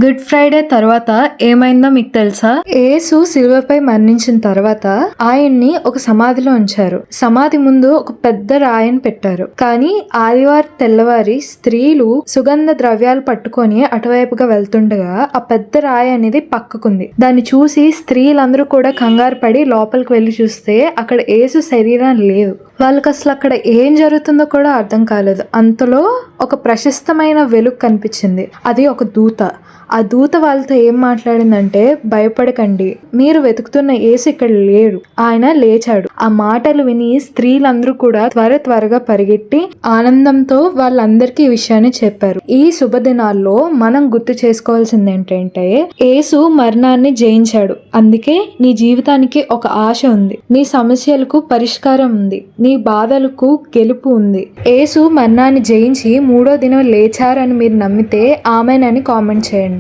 Good Friday తర్వాత ఏమైందో మీకు తెలుసా? యేసు శిలువపై మరణించిన తర్వాత ఆయన్ని ఒక సమాధిలో ఉంచారు. సమాధి ముందు ఒక పెద్ద రాయిని పెట్టారు. కానీ ఆదివారం తెల్లవారి స్త్రీలు సుగంధ ద్రవ్యాలు పట్టుకొని అటువైపుగా వెళ్తుండగా ఆ పెద్ద రాయి అనేది పక్కకుంది. దాన్ని చూసి స్త్రీలందరూ కూడా కంగారు పడి లోపలికి వెళ్లి చూస్తే అక్కడ యేసు శరీరం లేదు. వాళ్ళకి అసలు అక్కడ ఏం జరుగుతుందో కూడా అర్థం కాలేదు. అంతలో ఒక ప్రశస్తమైన వెలుగు కనిపించింది. అది ఒక దూత. ఆ దూత వాళ్ళతో ఏం మాట్లాడిందంటే, భయపడకండి, మీరు వెతుకుతున్న యేసు ఇక్కడ లేడు, ఆయన లేచాడు. ఆ మాటలు విని స్త్రీలందరూ కూడా త్వరగా పరిగెట్టి ఆనందంతో వాళ్ళందరికీ ఈ విషయాన్ని చెప్పారు. ఈ శుభదినాల్లో మనం గుర్తు చేసుకోవాల్సింది ఏంటంటే, యేసు మరణాన్ని జయించాడు. అందుకే నీ జీవితానికి ఒక ఆశ ఉంది, నీ సమస్యలకు పరిష్కారం ఉంది, నీ బాధలకు గెలుపు ఉంది. యేసు మరణాన్ని జయించి 3వ దినం లేచారని మీరు నమ్మితే ఆమెనని కామెంట్ చేయండి.